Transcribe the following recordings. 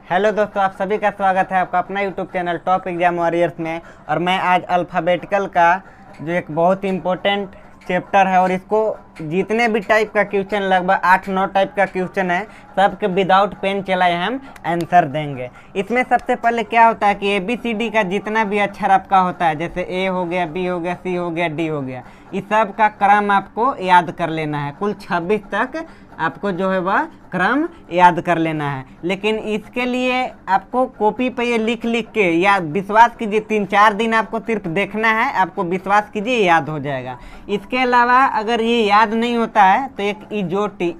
Hello दोस्तों, आप सभी का स्वागत है आपका अपना YouTube channel top exam warriors में। और मैं आज अल्फ़ाबेटिकल का जो एक बहुत इम्पोर्टेंट चैप्टर है और इसको जितने भी टाइप का क्वेश्चन, लगभग 8-9 टाइप का क्वेश्चन है, सबके विदाउट पेन चलाए हम आंसर देंगे। इसमें सबसे पहले क्या होता है कि ABCD का जितना भी अक्षर आपका होता है, जैसे A हो गया, B हो गया, C हो गया, D हो गया, इस सब का क्रम आपको याद कर लेना है। कुल 26 तक आपको जो है वह क्रम याद कर लेना है। लेकिन इसके लिए आपको कॉपी पे ये लिख के या विश्वास कीजिए 3-4 दिन आपको सिर्फ देखना है, आपको विश्वास कीजिए याद हो जाएगा। इसके अलावा अगर ये याद नहीं होता है तो एक EJOTY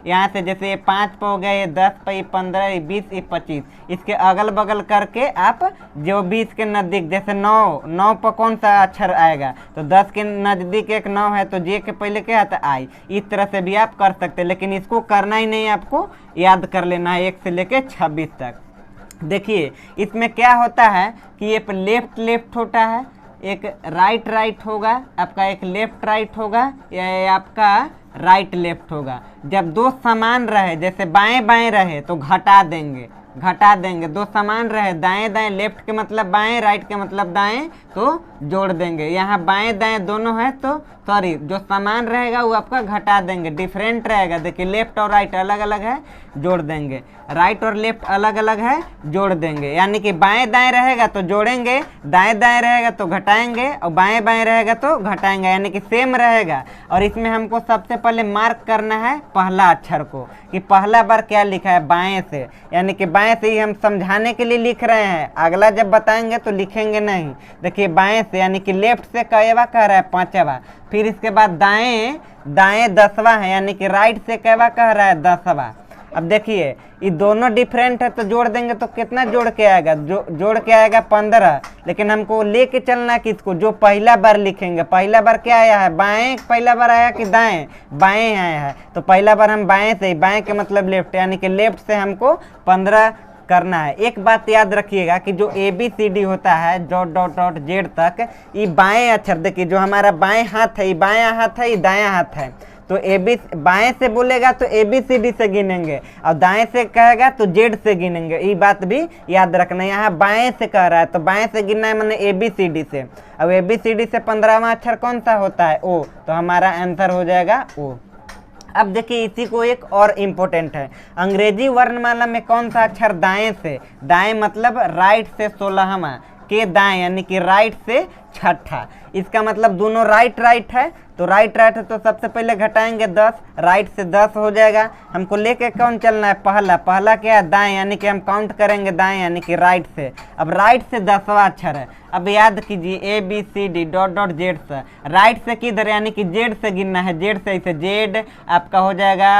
यहाँ से, जैसे ये 5 पे हो गया, ये 10 पे, ये 15, ये 20, ये 25, इसके अगल बगल करके आप जो भी इसके नज़दीक, जैसे 9 पर कौन सा अक्षर आएगा, तो 10 के नज़दीक एक 9 है तो J के पहले क्या आता है I। इस तरह से भी आप कर सकते हैं, लेकिन इसको करना ही नहीं, आपको याद कर लेना है 1 से लेके 26 तक। देखिए इसमें क्या होता है कि ये लेफ्ट होता है, एक राइट होगा आपका, एक लेफ्ट होगा, या आपका राइट लेफ्ट होगा। जब दो समान रहे, जैसे बाएं रहे तो घटा देंगे, दो समान रहे, दाएं लेफ्ट के मतलब बाएं, राइट के मतलब दाएं, तो जोड़ देंगे। यहाँ बाएं दाएं दोनों है तो सॉरी, जो समान रहेगा वो आपका घटा देंगे। डिफरेंट रहेगा, देखिए लेफ्ट और राइट अलग अलग है, जोड़ देंगे। राइट और लेफ्ट अलग अलग है, जोड़ देंगे। यानी कि बाएं दाएं रहेगा तो जोड़ेंगे, दाएं दाएं रहेगा तो घटाएंगे, और बाएं बाएं रहेगा तो घटाएंगे, यानी कि सेम रहेगा। और इसमें हमको सबसे पहले मार्क करना है पहला अक्षर को, कि पहला बार क्या लिखा है बाएं से, यानी कि बाएं से ही हम समझाने के लिए लिख रहे हैं, अगला जब बताएंगे तो लिखेंगे नहीं। देखिए बाएं से, यानी कि लेफ्ट से कईवा कह रहा है 5वां, फिर इसके बाद दाएं 10वां है, यानी कि राइट से कईवा कह रहा है 10वां। अब देखिए ये दोनों डिफरेंट है तो जोड़ देंगे तो कितना जोड़ के आएगा, जोड़ के आएगा 15। लेकिन हमको लेके चलना है किसको, जो पहला बार लिखेंगे। पहला बार क्या आया है, बाएं पहला बार आया कि दाएं, बाएं आया है, तो पहला बार हम बाएं से, बाएं के मतलब लेफ्ट, यानी कि लेफ्ट से हमको 15 करना है। एक बात याद रखिएगा कि जो ABCD होता है डॉट Z तक, ये बाएं अक्षर, देखिए जो हमारा बाएं हाथ है, ये बायां हाथ है, ये दायां हाथ है, तो बाएं से बोलेगा तो ABCD से गिनेंगे, और दाएं से कहेगा तो Z से गिनेंगे। ये बात भी याद रखना। यहाँ बाएं से कह रहा है तो बाएं से गिनना है, मैंने ABCD से। अब ABCD से 15वां अक्षर कौन सा होता है, O, तो हमारा आंसर हो जाएगा O। अब देखिए इसी को एक और इम्पोर्टेंट है, अंग्रेजी वर्णमाला में कौन सा अक्षर दाएं से, दाएं मतलब राइट से 16वां के दाएं, यानी कि राइट से 6ठा। इसका मतलब दोनों राइट है, तो राइट है तो सबसे पहले घटाएंगे 10, राइट से 10 हो जाएगा। हमको लेके कौन चलना है, पहला क्या है दाएं, यानी कि हम काउंट करेंगे दाएं, यानी कि राइट से। अब राइट से 10वां अक्षर है। अब याद कीजिए ABCD डॉट Z से, राइट से किधर, यानी कि Z से गिनना है, Z से, इसे Z आपका हो जाएगा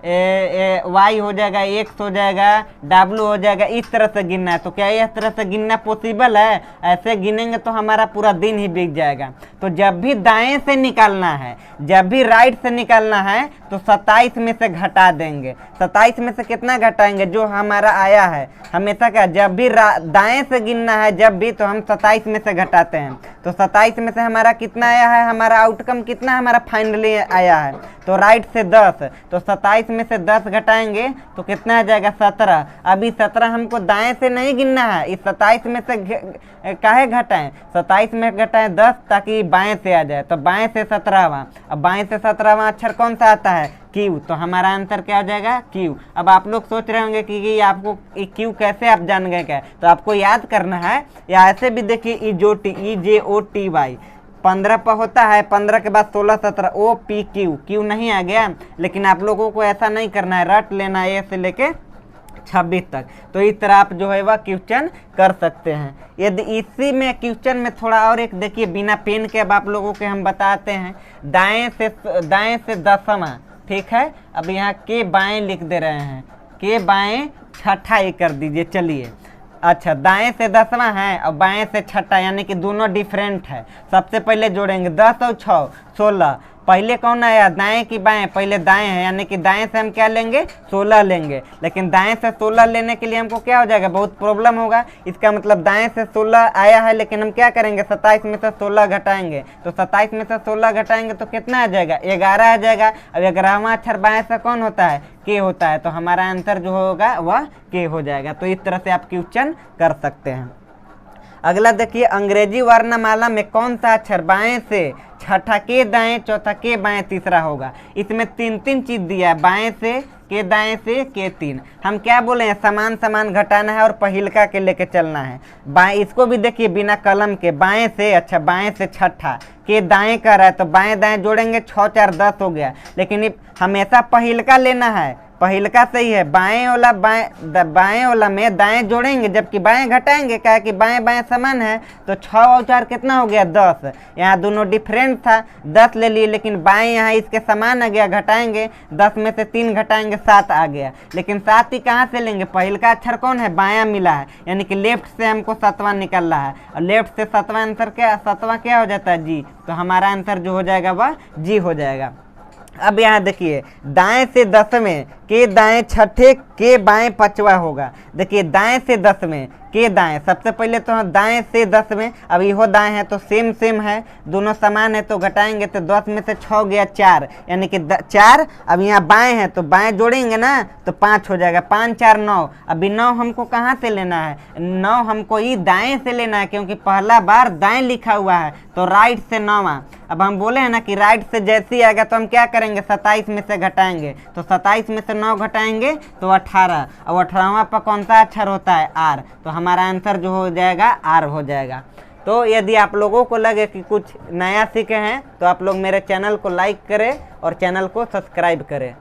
Y हो जाएगा, X हो जाएगा, W हो जाएगा, इस तरह से गिनना है। तो क्या इस तरह से गिनना पॉसिबल है? ऐसे गिनेंगे तो हमारा पूरा दिन ही बीत जाएगा। तो जब भी दाएं से निकालना है, जब भी राइट से निकालना है, तो 27 में से घटा देंगे। 27 में से कितना घटाएंगे, जो हमारा आया है। हमेशा क्या, जब भी दाएं से गिनना है जब भी, तो हम 27 में से घटाते हैं। तो 27 में से हमारा कितना आया है, हमारा आउटकम कितना हमारा फाइनली आया है, तो राइट से 10, तो 27 में से 10 घटाएंगे तो कितना आ जाएगा 17। अभी 17 हमको दाएं से नहीं गिनना है, इस 27 में से काहे घटाएं, 27 में घटाएं 10 ताकि बाएं से आ जाए, तो बाएं से 17वां। अब बाएं से 17वां अक्षर कौन सा आता है, Q, तो हमारा आंसर क्या हो जाएगा Q। अब आप लोग सोच रहे होंगे कि आपको Q कैसे आप जान गए क्या, तो आपको याद करना है, या ऐसे भी देखिए EJOTY 15 पर होता है, 15 के बाद 16 17 OPQ, Q नहीं आ गया। लेकिन आप लोगों को ऐसा नहीं करना है, रट लेना है A से लेके 26 तक। तो इस तरह आप जो है वह क्वेश्चन कर सकते हैं। यदि इसी में क्वेश्चन में थोड़ा और एक देखिए, बिना पेन के अब आप लोगों के हम बताते हैं, दाएं से 10वां, ठीक है। अब यहाँ के बाएं लिख दे रहे हैं, के बाएं 6ठा ये कर दीजिए। चलिए अच्छा, दाएं से 10वां है और बाएं से 6ठा, यानी कि दोनों डिफरेंट है। सबसे पहले जोड़ेंगे 10 और 6 16, पहले कौन आया, दाएं की बाएं, पहले दाएं है, यानी कि दाएं से हम क्या लेंगे 16 लेंगे, लेकिन दाएं से 16 लेने के लिए हमको क्या हो जाएगा, बहुत प्रॉब्लम होगा। इसका मतलब दाएं से 16 आया है, लेकिन हम क्या करेंगे 27 में से 16 घटाएंगे, तो 27 में से 16 घटाएंगे तो कितना आ जाएगा 11 आ जाएगा। अब 11वां अक्षर बाएं से कौन होता है, के होता है, तो हमारा आंसर जो होगा वह के हो जाएगा। तो इस तरह से आप क्वेश्चन कर सकते हैं। अगला देखिए, अंग्रेजी वर्णमाला में कौन सा अक्षर बाएं से छठा के दाएं, चौथा के बाएं, तीसरा होगा। इसमें 3 चीज दिया है, बाएं से, के दाएं से, के 3। हम क्या बोले हैं, समान समान घटाना है और पहिलका के लेके चलना है। बाएं, इसको भी देखिए बिना कलम के, बाएं से, अच्छा बाएं से छठा, के दाएं कर रहा है तो बाएं दाएं जोड़ेंगे, 6 4 10 हो गया, लेकिन हमेशा पहिलका लेना है, पहिलका सही है। बाएं वाला में दाएं जोड़ेंगे जबकि बाएं घटाएंगे, क्या कि बाएं बाएं समान है, तो 6 और 4 कितना हो गया 10। यहाँ दोनों डिफरेंट था, 10 ले लिए, लेकिन बाएं यहाँ इसके समान आ गया, घटाएंगे 10 में से 3 घटाएंगे 7 आ गया, लेकिन 7 ही कहाँ से लेंगे, पहिलका अक्षर कौन है, बायां मिला है, यानी कि लेफ्ट से हमको 7वां निकल रहा है, और लेफ्ट से 7वां आंसर क्या, 7वां क्या हो जाता है जी, तो हमारा आंसर जो हो जाएगा वह जी हो जाएगा। अब यहाँ देखिए, दाएं से 10वें, के दाएं छठे, के बाएं 5वां होगा। देखिए दाएं से 10वें, के दाएं, सबसे पहले तो दाएं से 10वें, अब इहो दाएं है तो सेम है, दोनों समान है तो घटाएंगे, तो 10 में से 6 गया 4, यानी कि 4। अब यहाँ बाएं है तो बाएं जोड़ेंगे ना तो 5 हो जाएगा, 5 4 9। अभी 9 हमको कहाँ से लेना है, 9 हमको ही दाएं से लेना है, क्योंकि पहला बार दाएं लिखा हुआ है, तो राइट से 9वां। अब हम बोले हैं ना कि राइट से जैसे ही आएगा तो हम क्या करेंगे, 27 में से घटाएंगे, तो 27 में से 9 घटाएंगे तो 18, और 18वां पर कौन सा अक्षर होता है, आर, तो हमारा आंसर जो हो जाएगा आर हो जाएगा। तो यदि आप लोगों को लगे कि कुछ नया सीखे हैं तो आप लोग मेरे चैनल को लाइक करें और चैनल को सब्सक्राइब करें।